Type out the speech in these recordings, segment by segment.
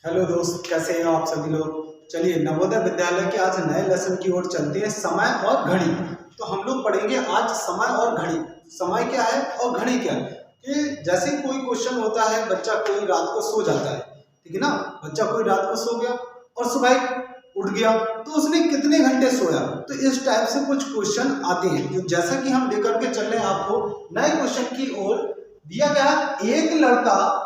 Hello दोस्त, कैसे हैं आप सभी लोग। चलिए नवोदय विद्यालय के आज नए लेसन की ओर चलते हैं, समय और घड़ी। तो हम लोग पढ़ेंगे आज समय और घड़ी। समय क्या है और घड़ी क्या है। कि जैसे कोई क्वेश्चन होता है, बच्चा कोई रात को सो जाता है, ठीक है ना। बच्चा कोई रात को सो गया और सुबह उठ गया, तो उसने कितने घंटे सोया। तो इस टाइप से कुछ क्वेश्चन आते हैं। तो जैसा कि हम लेकर के चल रहे हैं आपको नए क्वेश्चन की ओर। दिया गया एक लड़का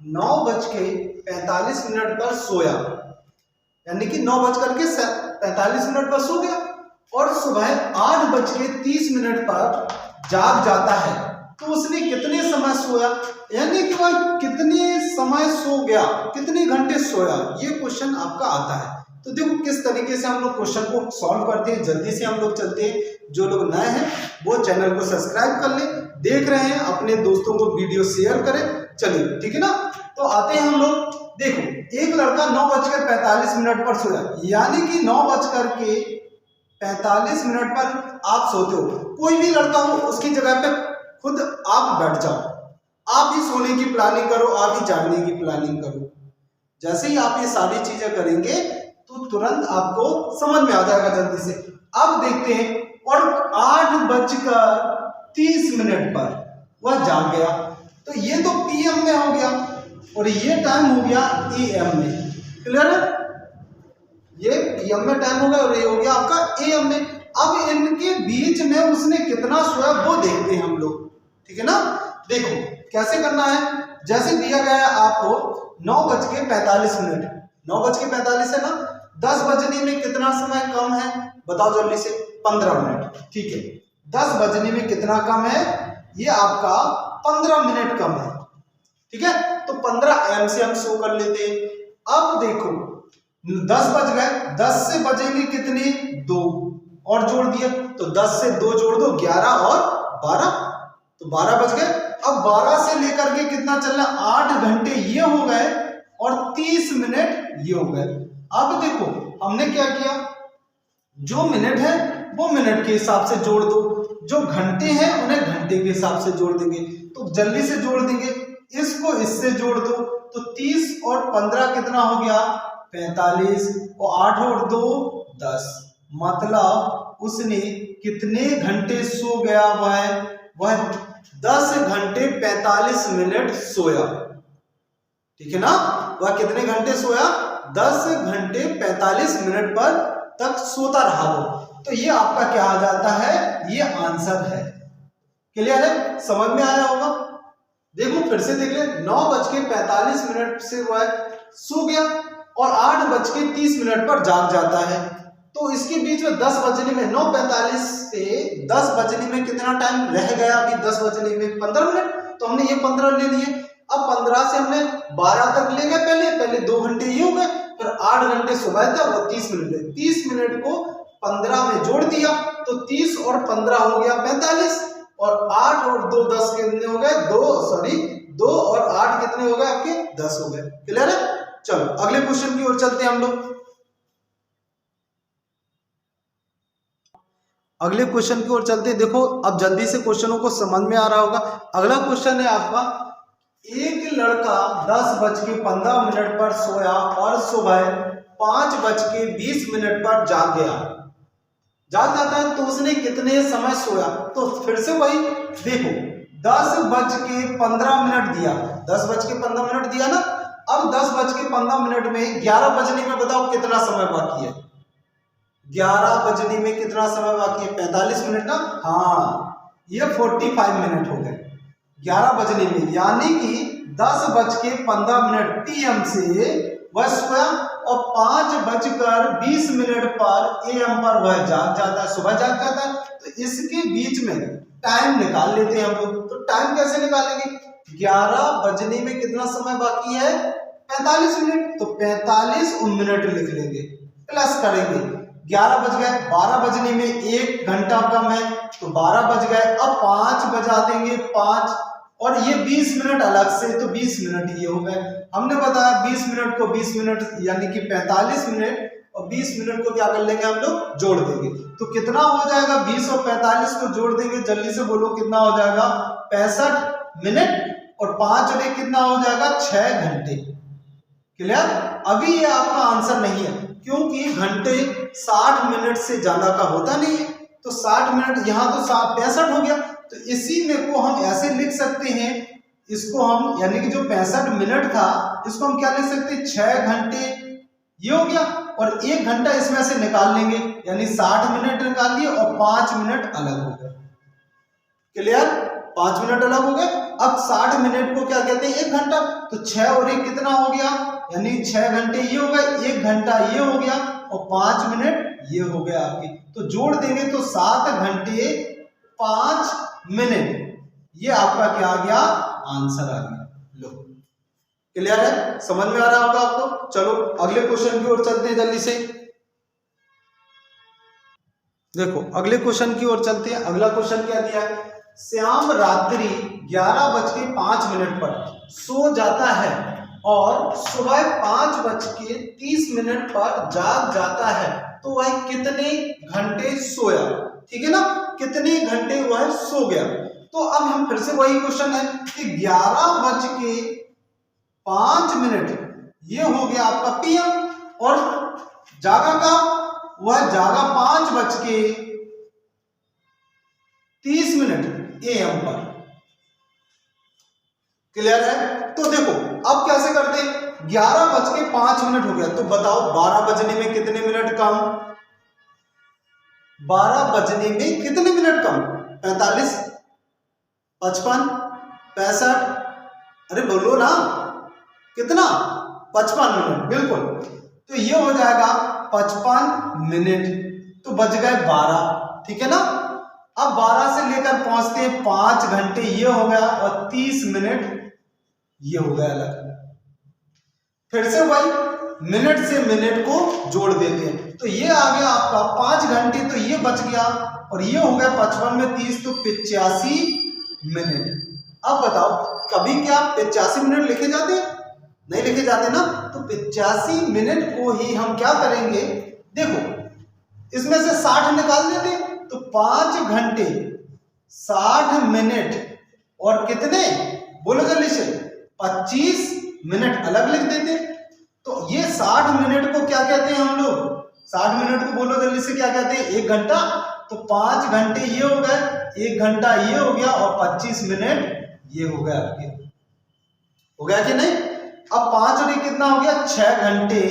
9:45 पर सोया, यानी कि 9:45 पर सो गया और सुबह 8:30 पर जाग जाता है। तो उसने कितने समय सोया, यानी कि वह कितने समय सो गया, कितने घंटे सोया, ये क्वेश्चन आपका आता है। तो देखो किस तरीके से हम लोग क्वेश्चन को सॉल्व करते हैं। जल्दी से हम लोग चलते हैं। जो लोग नए हैं वो चैनल को सब्सक्राइब कर ले, देख रहे हैं अपने दोस्तों को वीडियो शेयर करें। चलिए ठीक है ना। तो आते हैं हम लोग। देखो एक लड़का 9:45 पर सोया, यानी कि 9:45 पर आप सोते हो। कोई भी लड़का हो उसकी जगह पे खुद आप बैठ जाओ, आप ही सोने की प्लानिंग करो, आप ही जागने की प्लानिंग करो। जैसे ही आप ये सारी चीजें करेंगे तो तुरंत आपको समझ में आ जाएगा जल्दी से। अब देखते हैं, और 8:30 पर वह जाग गया। तो ये तो पीएम में हो गया और ये टाइम हो गया एएम में। क्लियर है। ये पीएम में टाइम हो गया और ये हो गया आपका एएम में। अब इनके बीच में उसने कितना सोया वो देखते हैं हम लोग, ठीक है ना। देखो कैसे करना है। जैसे दिया गया है आपको 9:45, 9:45 है ना। 10 बजने में कितना समय कम है बताओ जल्दी से। 15 मिनट, ठीक है। 10 बजने में कितना कम है, ये आपका 15 मिनट कम है, ठीक है। तो 15 एम से हम शो कर लेते हैं। अब देखो 10 बज गए, 10 से बजेंगे कितने, 2 और जोड़ दिया, तो 10 से 2 जोड़ दो 11 और 12, तो 12 बज गए। अब 12 से लेकर के कितना चलना, 8 घंटे ये हो गए और 30 मिनट ये हो गए। अब देखो हमने क्या किया, जो मिनट है वो मिनट के हिसाब से जोड़ दो, जो घंटे हैं उन्हें घंटे के हिसाब से जोड़ देंगे। तो जल्दी से जोड़ देंगे, इसको इससे जोड़ दो, तो 30 और 15 कितना हो गया, 45, और 8 और 2 10। मतलब उसने कितने घंटे सो गया, वह 10 घंटे 45 मिनट सोया, ठीक है ना। वह कितने घंटे सोया, 10 घंटे 45 मिनट पर तक सोता रहा वो। तो ये आपका क्या आ जाता है, ये आंसर है। क्लियर है, समझ में आया होगा। देखो फिर से देख ले, 9:45 से वह सो गया और 8:30 पर जाग जाता है। तो इसके बीच में 10 बजने में 9:45 से 10 बजने में कितना टाइम रह गया, अभी 10 बजने में 15 मिनट। तो हमने ये 15 ले लिए। अब 15 से हमने 12 तक ले गए, पहले 2 घंटे ये हो गए, फिर 8 घंटे सुबह था वो 30 मिनट है। 30 मिनट को 15 में जोड़ दिया तो 30 और 15 हो गया 45, और 8 और 2 10 कितने हो गए, 2 और 8 कितने हो गए आपके, 10 हो गए। क्लियर है। चलो अगले क्वेश्चन की ओर चलते हैं हम लोग। अगले क्वेश्चन की ओर चलते हैं। देखो अब जल्दी से क्वेश्चनों को समझ में आ रहा होगा। अगला क्वेश्चन है आपका, एक लड़का 10:15 पर सोया और सुबह 5:20 पर जाग जाता है। तो उसने कितने समय सोया। तो फिर से वही देखो, 10:15 दिया, 10:15 दिया ना। अब 10:15 में 11 बजने में बताओ कितना समय बाकी है। 11 बजने में कितना समय बाकी है, 45 मिनट ना। हाँ, ये 45 मिनट हो गए 11 बजने में, यानी कि 10:15 पीएम से वह सोया और 5:20 पर एएम पर वह जाग जाता है, सुबह जाग जाता है। तो इसके बीच में टाइम निकाल लेते हैं हम लोग। तो टाइम कैसे निकालेंगे, 11 बजने में कितना समय बाकी है, 45 मिनट। तो 45 मिनट लिख लेंगे, प्लस करेंगे, 11 बज गए, 12 बजने में 1 घंटा कम है, तो 12 बज गए। अब 5 बजा देंगे, 5 और ये 20 मिनट अलग से, तो 20 मिनट ये हो गए। हमने बताया 20 मिनट को 20 मिनट यानी कि 45 मिनट, और 20 मिनट को क्या कर लेंगे हम लोग, जोड़ देंगे। तो कितना हो जाएगा, 20 और 45 को जोड़ देंगे, जल्दी से बोलो कितना हो जाएगा, 65 मिनट, और 5 में कितना हो जाएगा, 6 घंटे। क्लियर? अभी ये आपका आंसर नहीं है, क्योंकि घंटे 60 मिनट से ज्यादा का होता नहीं है। तो 60 मिनट, यहाँ तो 65 हो गया, तो इसी में को हम ऐसे लिख सकते हैं, इसको हम यानी कि जो 65 मिनट था इसको हम क्या लिख सकते हैं, 6 घंटे ये हो गया, और 1 घंटा इसमें से निकाल लेंगे, यानी 60 मिनट निकाल लिए और 5 मिनट अलग हो गए। क्लियर? 5 मिनट अलग हो गए। अब 60 मिनट को क्या कहते हैं, 1 घंटा, तो 6 और 1 कितना हो गया, यानी 6 घंटे ये हो गए, 1 घंटा ये हो गया और 5 मिनट ये हो गया आपके। तो जोड़ देंगे तो 7 घंटे 5 मिनट, ये आपका क्या आ गया, आंसर आ गया। लो, क्लियर है? समझ में आ रहा होगा आपको? चलो अगले क्वेश्चन की ओर चलते हैं जल्दी से। देखो अगले क्वेश्चन की ओर चलते हैं। अगला क्वेश्चन क्या दिया है, श्याम रात्रि 11:05 पर सो जाता है और सुबह 5:30 पर जाग जाता है, तो वह कितने घंटे सोया? ठीक है ना, कितने घंटे वह सो गया। तो अब हम फिर से वही क्वेश्चन है कि 11:05 ये हो गया आपका पीएम, और जागा का वह जागा 5:30 एएम पर। क्लियर है? तो देखो अब कैसे करते हैं, 11:05 हो गया, तो बताओ 12 बजने में कितने मिनट कम, 12 बजने में कितने मिनट कम, 45, 55, 65, अरे बोलो ना, कितना, 55 मिनट, बिल्कुल। तो ये हो जाएगा 55 मिनट, तो बज गए 12, ठीक है ना। अब 12 से लेकर पहुंचते हैं 5 घंटे, ये हो गया, और 30 मिनट ये हो गया अलग। फिर से वही मिनट से मिनट को जोड़ देते हैं, तो ये आ गया आपका 5 घंटे, तो ये बच गया, और ये हो गया 55 में 30, तो 85 मिनट। अब बताओ कभी क्या 85 मिनट लिखे जाते हैं? नहीं लिखे जाते ना, तो 85 मिनट को ही हम क्या करेंगे, देखो इसमें से 60 निकाल देते, तो 5 घंटे 60 मिनट और कितने, बोलो जल्दी से, 25 मिनट अलग लिख देते। तो ये 60 मिनट को क्या कहते हैं हम लोग, 60 मिनट को बोलो जल्दी से क्या कहते हैं, 1 घंटा। तो 5 घंटे ये हो गए, 1 घंटा ये हो गया, और 25 मिनट ये हो गया आपके, हो गया कि नहीं। अब 5 और 1 कितना हो गया, 6 घंटे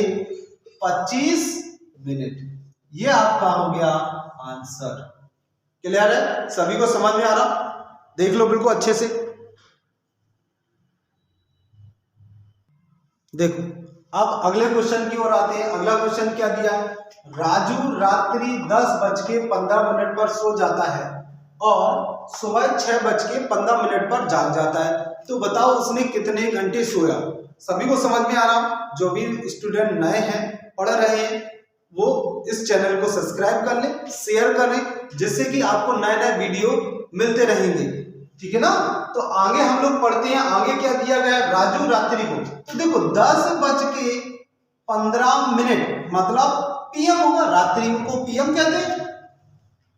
25 मिनट, ये आपका हो गया आंसर। क्लियर है? सभी को समझ में आ रहा? देख लो बिल्कुल अच्छे से। देखो अब अगले क्वेश्चन की ओर आते हैं। अगला क्वेश्चन क्या दिया, राजू रात्रि 10:15 पर सो जाता है और सुबह 6:15 पर जाग जाता है, तो बताओ उसने कितने घंटे सोया। सभी को समझ में आ रहा? जो भी स्टूडेंट नए हैं, पढ़ रहे हैं, वो इस चैनल को सब्सक्राइब कर लें, शेयर करें, जिससे कि आपको नए नए वीडियो मिलते रहेंगे, ठीक है ना। तो आगे हम लोग पढ़ते हैं, आगे क्या दिया गया, राजू रात्रि को, तो देखो 10:15 मतलब पीएम होगा, रात्रि को पीएम कहते हैं,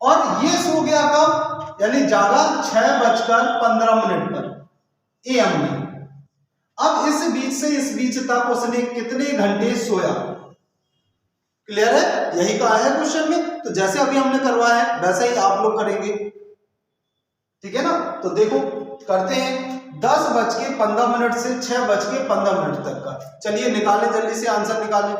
और ये सो गया कब, यानी जागा 6:15 पर एएम में। अब इस बीच से इस बीच तक उसने कितने घंटे सोया। क्लियर है? यही कहा है क्वेश्चन में, तो जैसे अभी हमने करवाया है वैसा ही आप लोग करेंगे, ठीक है ना। तो देखो करते हैं 10:15 से 6:15 तक का, चलिए निकालें, जल्दी से आंसर निकालें।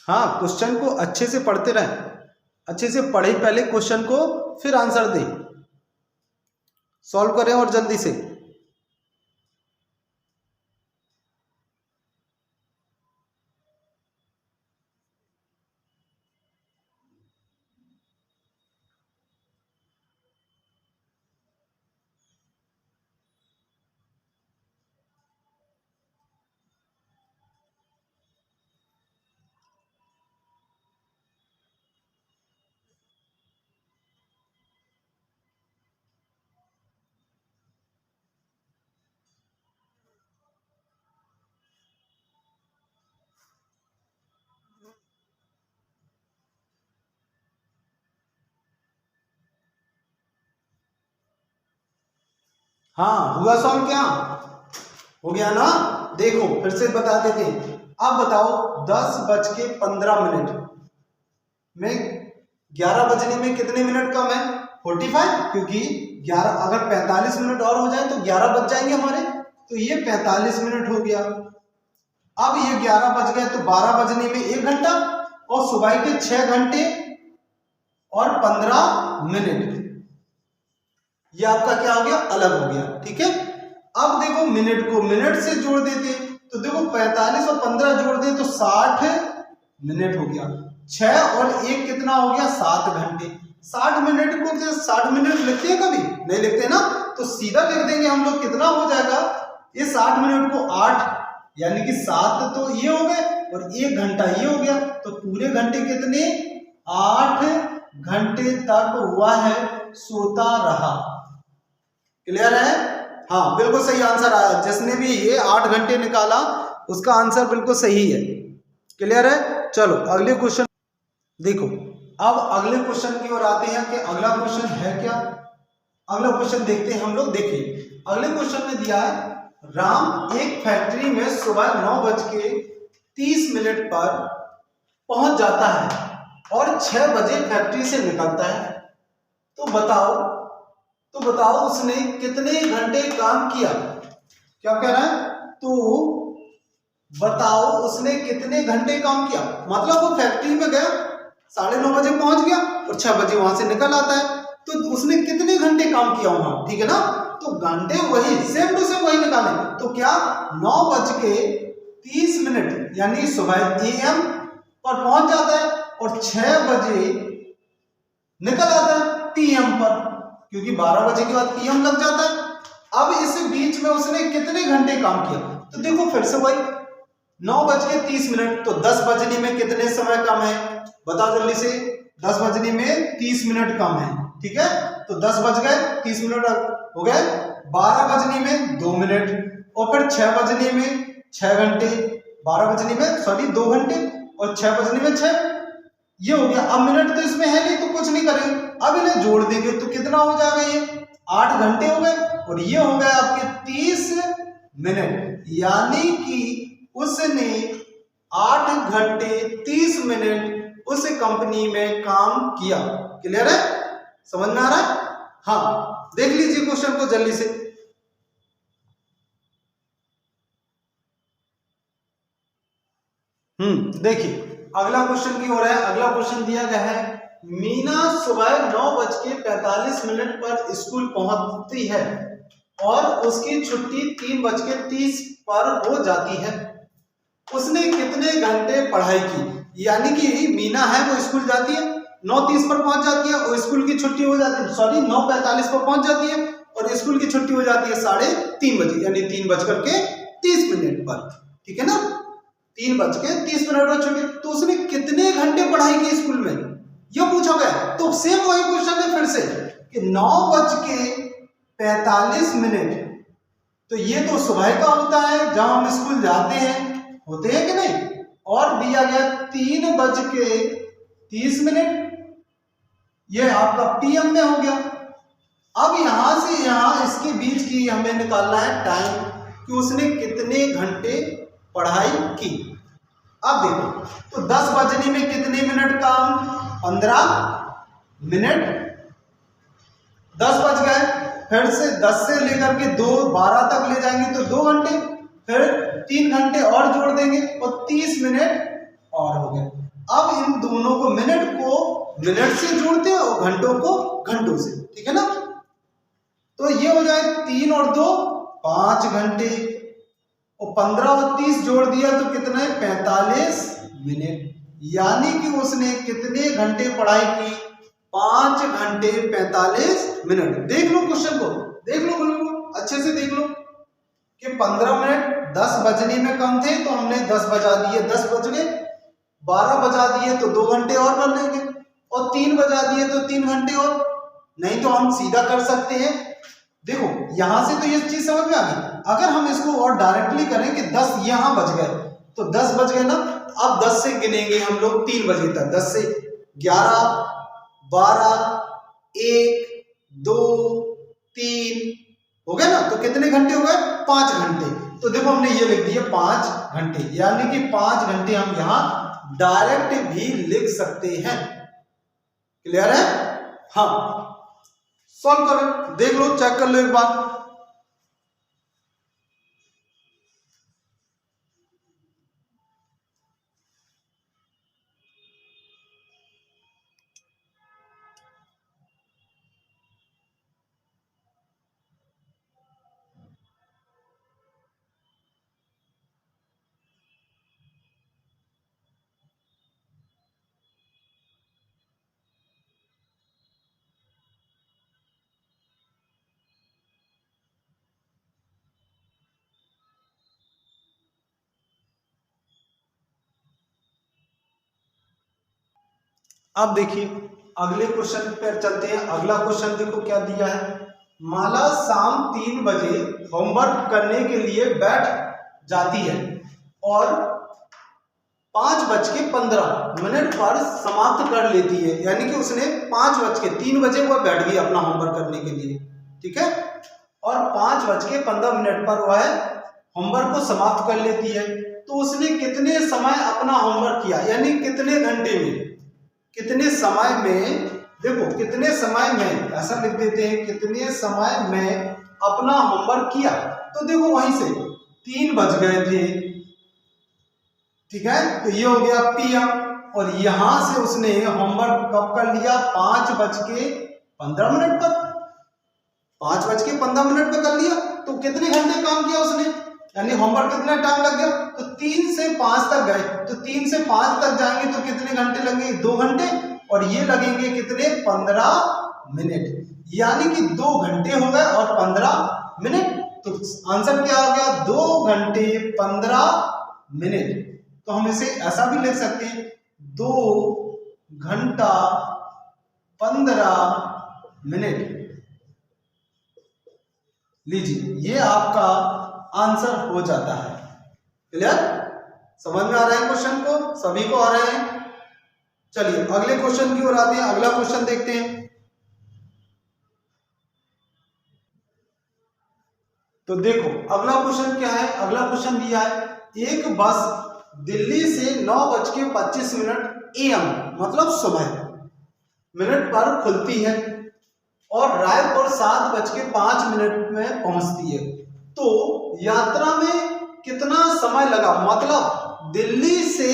हाँ, क्वेश्चन को अच्छे से पढ़ते रहें, अच्छे से पढ़े पहले क्वेश्चन को, फिर आंसर दें, सॉल्व करें और जल्दी से। हाँ हुआ सॉल्व क्या? हो गया ना? देखो फिर से बता देते हैं। अब बताओ 10:15 में 11 बजने में कितने मिनट कम है? 45, क्योंकि 11 अगर 45 मिनट और हो जाए तो 11 बज जाएंगे हमारे, तो ये 45 मिनट हो गया। अब ये 11 बज गए तो 12 बजने में 1 घंटा और सुबह के 6 घंटे और 15 मिनट, ये आपका क्या हो गया? अलग हो गया। ठीक है, अब देखो मिनट को मिनट से जोड़ देते, तो देखो 45 और 15 जोड़ दे तो 60 मिनट हो गया। 6 और 1 कितना हो गया? 7 घंटे। 60 मिनट को 60 मिनट लिखते हैं कभी? नहीं लिखते ना, तो सीधा लिख देंगे हम लोग। कितना हो जाएगा? ये 60 मिनट को 8, यानी कि 7 तो ये हो गए और 1 घंटा ये हो गया, तो पूरे घंटे कितने? 8 घंटे तक हुआ है सोता रहा। क्लियर है? हाँ बिल्कुल सही आंसर आया। जिसने भी ये 8 घंटे निकाला उसका आंसर बिल्कुल सही है। क्लियर है? चलो अगले क्वेश्चन देखो। अब अगले क्वेश्चन की ओर आते हैं कि अगला क्वेश्चन है क्या। अगला क्वेश्चन देखते हैं हम लोग। देखिए अगले क्वेश्चन में दिया है, राम एक फैक्ट्री में सुबह 9:30 पर पहुंच जाता है और 6 बजे फैक्ट्री से निकलता है। तो बताओ उसने कितने घंटे काम किया? क्या कह रहा है? तो बताओ उसने कितने घंटे काम किया। मतलब वो फैक्ट्री में गया, 9:30 बजे पहुंच गया और 6 बजे वहां से निकल आता है, तो उसने कितने घंटे काम किया वहां? ठीक है ना, तो घंटे वही सेम टू सेम वही निकाले। तो क्या 9:30 यानी सुबह AM पर पहुंच जाता है और 6 बजे निकल आता है PM पर, क्योंकि 12 बजे के बाद PM लग जाता है। अब इस बीच में उसने कितने घंटे काम किया? तो देखो फिर से वही 9:30, तो 10 बजने में कितने समय कम है? बताओ जल्दी से। 10 बजने में 30 मिनट कम है। ठीक है, तो 10 बज गए, 30 मिनट हो गए। 12 बजने में 2 मिनट और फिर 6 बजने में 6 घंटे, 12 बजने में 2 घंटे और 6 बजने में 6, ये हो गया। अब मिनट तो इसमें है नहीं तो कुछ नहीं करेंगे, अब इन्हें जोड़ देंगे तो कितना हो जाएगा? ये 8 घंटे हो गए और ये हो गए आपके 30 मिनट, यानी कि उसने 8 घंटे 30 मिनट उस कंपनी में काम किया। क्लियर है? समझ में आ रहा है? हाँ देख लीजिए क्वेश्चन को जल्दी से। देखिए अगला क्वेश्चन की ओर है। अगला क्वेश्चन दिया गया है, मीना सुबह 9:45 पर स्कूल पहुंचती है और उसकी छुट्टी 3:30 पर हो जाती है। उसने कितने घंटे पढ़ाई की? यानी कि मीना है वो स्कूल जाती है, 9:30 पर पहुंच जाती है और स्कूल की छुट्टी हो जाती है 9:45 पर पहुंच जाती है और स्कूल की छुट्टी हो जाती है 3:30 बजे, यानी 3:30 पर। ठीक है ना, 3:30 पर छुट्टी। तो उसने कितने घंटे पढ़ाई की स्कूल में, ये पूछा गया। तो सेम वही क्वेश्चन है फिर से कि 9:45, तो ये तो सुबह का होता है जब हम स्कूल जाते हैं, होते हैं कि नहीं, और दिया गया 3:30, ये आपका PM में हो गया। अब यहां से यहां इसके बीच की हमें निकालना है टाइम कि उसने कितने घंटे पढ़ाई की। अब देखो तो 10 बजने में कितने मिनट काम? 15 मिनट। 10 बज गए, फिर से 10 से लेकर के 12 तक ले जाएंगे तो 2 घंटे, फिर 3 घंटे और जोड़ देंगे और 30 मिनट और हो गए। अब इन दोनों को मिनट से जोड़ते हैं और घंटों को घंटों से। ठीक है ना, तो ये हो जाए 3 और 2 5 घंटे और 15 और 30 जोड़ दिया तो कितना है? 45 मिनट। यानी कि उसने कितने घंटे पढ़ाई की? 5 घंटे 45 मिनट। देख लो क्वेश्चन को, देख लो बिल्कुल अच्छे से देख लो कि 15 मिनट 10 बजने में कम थे तो हमने 10 बजा दिए, 10 बज गए, 12 बजा दिए तो 2 घंटे और कर लेंगे और 3 बजा दिए तो 3 घंटे और। नहीं तो हम सीधा कर सकते हैं। देखो यहां से तो ये चीज समझ में आ गई। अगर हम इसको और डायरेक्टली करें कि 10 यहां बज गए तो 10 बज गए ना, अब 10 से गिनेंगे हम लोग 3 बजे तक। 10 से 11 12 1 2 3 हो गया ना, तो कितने घंटे हो गए, 5 घंटे। तो देखो हमने ये लिख दिया 5 घंटे, यानी कि 5 घंटे हम यहां डायरेक्ट भी लिख सकते हैं। क्लियर है? हाँ, सॉल्व करो, देख लो, चेक कर लो एक बार। अब देखिए अगले क्वेश्चन पर चलते हैं। अगला क्वेश्चन देखो क्या दिया है। माला शाम 3 बजे होमवर्क करने के लिए बैठ जाती है और 5:15 पर समाप्त कर लेती है, यानी कि उसने 3 बजे वह बैठ गई अपना होमवर्क करने के लिए, ठीक है, और 5:15 पर वह होमवर्क को समाप्त कर लेती है। तो उसने कितने समय अपना होमवर्क किया, यानी कितने घंटे में, कितने समय में, देखो कितने समय में, ऐसा लिख देते हैं, कितने समय में अपना होमवर्क किया। तो देखो वहीं से 3 बज गए थे, ठीक है, तो ये हो गया पीएम, और यहां से उसने होमवर्क कब कर लिया, 5:15 पर, 5:15 पे कर लिया। तो कितने घंटे काम किया उसने, यानी होमवर्क कितना टाइम लग गया, तो 3 से 5 तक गए, तो 3 से 5 तक जाएंगे तो कितने घंटे लगेंगे, 2 घंटे, और ये लगेंगे कितने, 15 मिनट, यानी कि 2 घंटे हो गए और 15 मिनट। तो आंसर क्या हो गया, 2 घंटे 15 मिनट। तो हम इसे ऐसा भी लिख सकते हैं, 2 घंटा 15 मिनट। लीजिए ये आपका आंसर हो जाता है। क्लियर, समझ में आ रहा है क्वेश्चन को, सभी को आ रहे हैं। चलिए अगले क्वेश्चन की ओर आते हैं, अगला क्वेश्चन देखते हैं। तो देखो अगला क्वेश्चन क्या है, अगला क्वेश्चन दिया है, एक बस दिल्ली से 9:25 AM मतलब सुबह मिनट पर खुलती है और रायपुर 7:05 में पहुंचती है। तो यात्रा में कितना समय लगा, मतलब दिल्ली से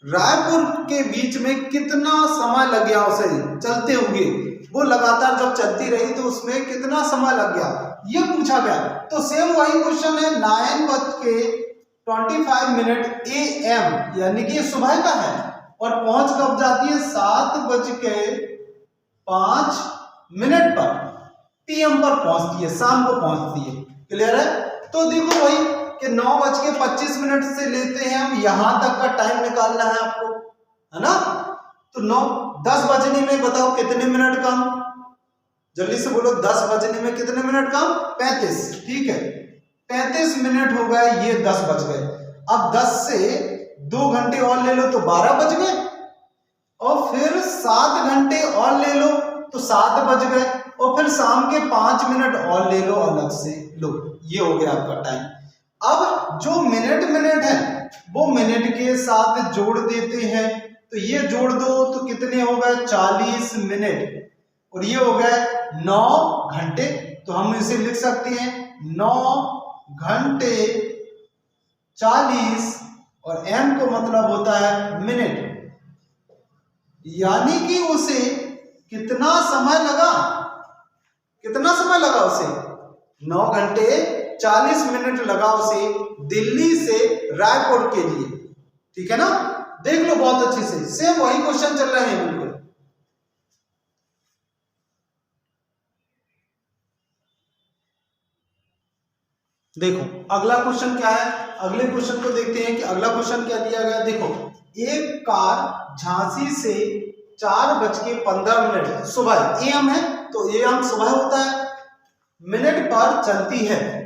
रायपुर के बीच में कितना समय लग गया उसे चलते हुए, वो लगातार जब चलती रही तो उसमें कितना समय लग गया, ये पूछा गया। तो सेम वही क्वेश्चन है, 9:25 AM, यानी कि सुबह का है, और पहुंच कब जाती है, 7:05 पर PM पर पहुंचती है, शाम को पहुंचती है। क्लियर है? तो देखो भाई कि 9:25 से लेते हैं हम, यहां तक का टाइम निकालना है आपको, है ना। तो 10 बजने में बताओ कितने मिनट कम, जल्दी से बोलो, 10 बजने में कितने मिनट कम, 35, ठीक है, 35 मिनट हो गए, ये 10 बज गए। अब 10 से 2 घंटे और ले लो तो 12 बज गए, और फिर 7 घंटे और ले लो तो 7 बज गए, और फिर शाम के 5 मिनट और ले लो अलग से, लो ये हो गया आपका टाइम। अब जो मिनट है वो मिनट के साथ जोड़ देते हैं, तो ये जोड़ दो तो कितने हो गए, 40 मिनट, और ये हो गए 9 घंटे। तो हम इसे लिख सकते हैं 9 घंटे 40, और m को मतलब होता है मिनट, यानी कि उसे कितना समय लगा, कितना समय लगा उसे, 9 घंटे 40 मिनट लगा उसे दिल्ली से रायपुर के लिए, ठीक है ना। देख लो बहुत अच्छे से, सेम वही क्वेश्चन चल रहे हैं बिल्कुल। देखो अगला क्वेश्चन क्या है, अगले क्वेश्चन को देखते हैं कि अगला क्वेश्चन क्या दिया गया। देखो एक कार झांसी से 4:15 सुबह, AM है तो AM सुबह होता है, मिनट पर चलती है,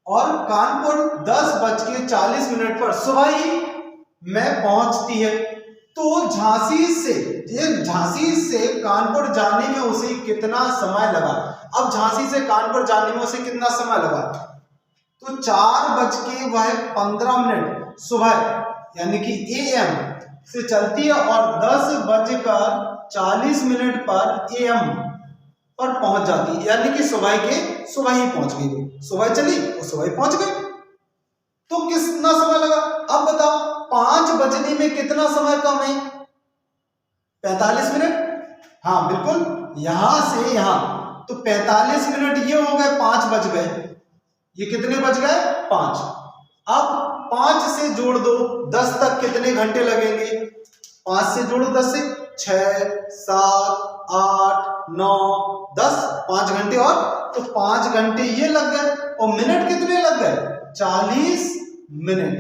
और कानपुर 10:40 पर सुबह ही में पहुंचती है। तो झांसी से कानपुर जाने में उसे कितना समय लगा, अब झांसी से कानपुर जाने में उसे कितना समय लगा, तो 4:15 सुबह यानी कि AM से चलती है और 10:40 पर AM पर पहुंच जाती है, यानी कि सुबह ही पहुंच गई। वो सुबह चली, वो सुबह ही पहुंच गई। तो कितना समय लगा, अब बताओ 5 बजने में कितना समय कम है, 45 मिनट। हाँ बिल्कुल, यहां से यहां तो 45 मिनट ये हो गए, 5 बज गए, ये कितने बज गए 5। अब 5 से जोड़ दो 10 तक कितने घंटे लगेंगे, 5 से जोड़ो 10 से 6 7 8 9 10, 5 घंटे और, तो 5 घंटे ये लग गए और मिनट कितने लग गए 40 मिनट।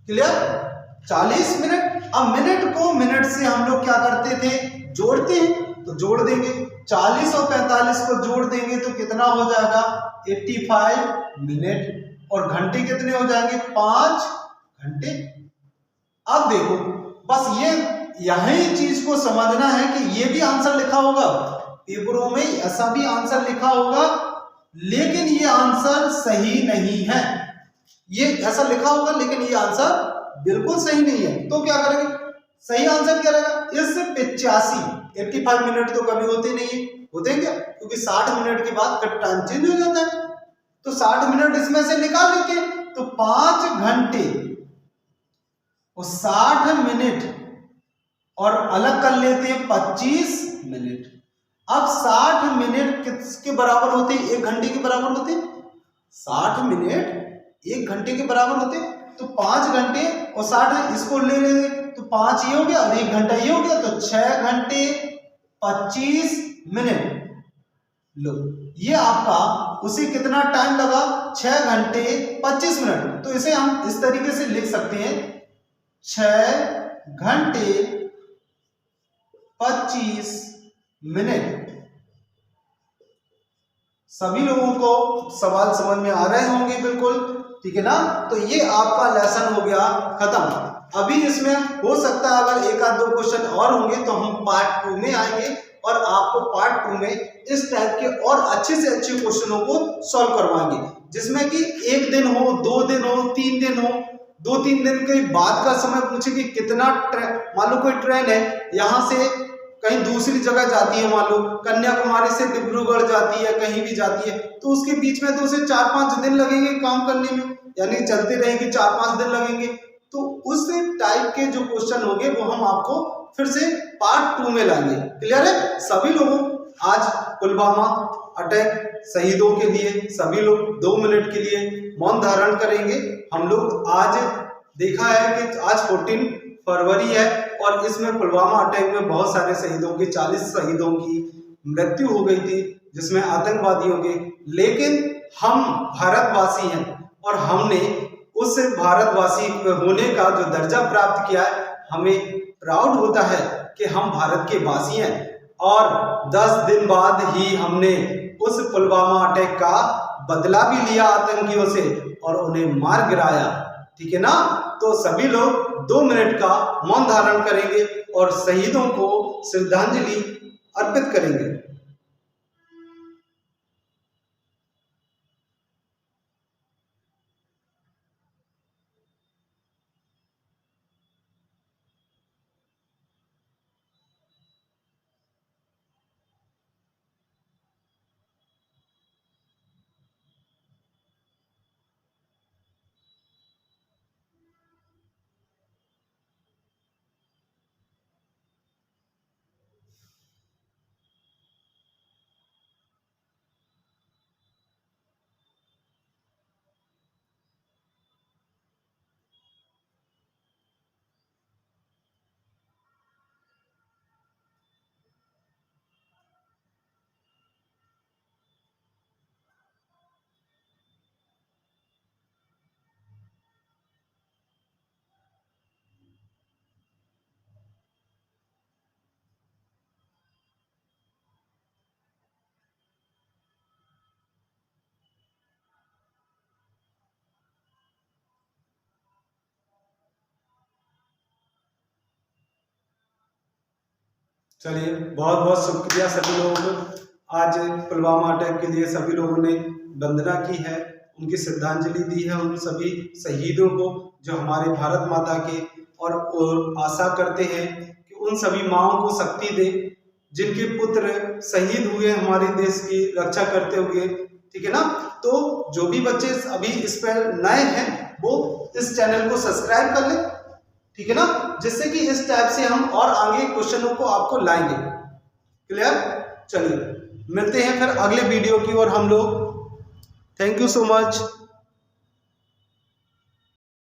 Clear, 40 minute. अब मिनट को मिनट से हम लोग क्या करते थे, जोड़ते हैं, तो जोड़ देंगे 40 और 45 को जोड़ देंगे तो कितना हो जाएगा 85 मिनट, और घंटे कितने हो जाएंगे 5 घंटे। अब देखो बस ये यही चीज को समझना है कि ये भी आंसर लिखा होगा पेपरों में, ऐसा भी आंसर लिखा होगा, लेकिन ये आंसर सही नहीं है। ये ऐसा लिखा होगा लेकिन ये आंसर बिल्कुल सही नहीं है। तो क्या करेंगे, सही आंसर क्या रहेगा, इस 85 मिनट तो कभी होते नहीं है, होते क्या, क्योंकि 60 मिनट के बाद फिर टाइम चेंज हो जाता है, तो 60 मिनट इसमें से निकाल लेते हैं, तो 5 घंटे और 60 मिनट और अलग कर लेते हैं 25 मिनट। अब 60 मिनट किसके बराबर होते हैं, 1 घंटे के बराबर होते हैं, 60 मिनट 1 घंटे के बराबर होते हैं, तो 5 घंटे और 60 इसको ले लेंगे तो 5 ये हो गया और 1 घंटा ये हो गया, तो 6 घंटे 25 मिनट। लो ये आपका उसे कितना टाइम लगा 6 घंटे 25 मिनट। तो इसे हम इस तरीके से लिख सकते हैं 6 घंटे 25 मिनट। सभी लोगों को सवाल समझ में आ रहे होंगे बिल्कुल, ठीक है ना। तो ये आपका लेसन हो गया खत्म। अभी इसमें हो सकता है अगर 1 आध 2 क्वेश्चन और होंगे तो हम पार्ट 2 में आएंगे और आपको पार्ट 2 में इस टाइप के और अच्छे से अच्छे क्वेश्चनों को सॉल्व करवाएंगे, जिसमें कि 1 दिन हो, 2 दिन हो, 3 दिन हो, 2-3 दिन के बाद का समय पूछे कि कितना, मान लो कोई ट्रेन है यहाँ से कहीं दूसरी जगह जाती है, मान लो कन्याकुमारी से डिब्रूगढ़ जाती है, कहीं भी जाती है, तो उसके बीच में तो उसे 4-5 दिन लगेंगे काम करने में, यानी चलते रहेंगे 4-5 दिन लगेंगे। तो उस टाइप के जो क्वेश्चन होंगे वो हम आपको फिर से पार्ट 2 में लाएंगे। क्लियर है सभी लोगों, आज पुलवामा अटैक शहीदों के लिए सभी लोग 2 मिनट के लिए मौन धारण करेंगे। हम लोग आज देखा है कि आज 14 फरवरी है और इसमें पुलवामा अटैक में बहुत सारे शहीदों की 40 शहीदों की मृत्यु हो गई थी, जिसमें आतंकवादियों के, लेकिन हम भारतवासी हैं और हमने उस भारतवासी होने का जो दर्जा प्राप्त किया है, हमें प्राउड होता है कि हम भारत के वासी हैं। और 10 दिन बाद ही हमने उस पुलवामा अटैक का बदला भी लिया आतंकियों से और उन्हें मार गिराया, ठीक है ना। तो सभी लोग 2 मिनट का मौन धारण करेंगे और शहीदों को श्रद्धांजलि अर्पित करेंगे। चलिए बहुत बहुत शुक्रिया सभी लोगों को। आज पुलवामा अटैक के लिए सभी लोगों ने वंदना की है, उनकी श्रद्धांजलि दी है उन सभी शहीदों को जो हमारे भारत माता के, और आशा करते हैं कि उन सभी माँओं को शक्ति दे जिनके पुत्र शहीद हुए हमारे देश की रक्षा करते हुए, ठीक है ना। तो जो भी बच्चे अभी इस पर नए हैं वो इस चैनल को सब्सक्राइब कर ले, ठीक है ना, जिससे कि इस टाइप से हम और आगे क्वेश्चनों को आपको लाएंगे। क्लियर? चलिए मिलते हैं फिर अगले वीडियो की ओर हम लोग। Thank you so much.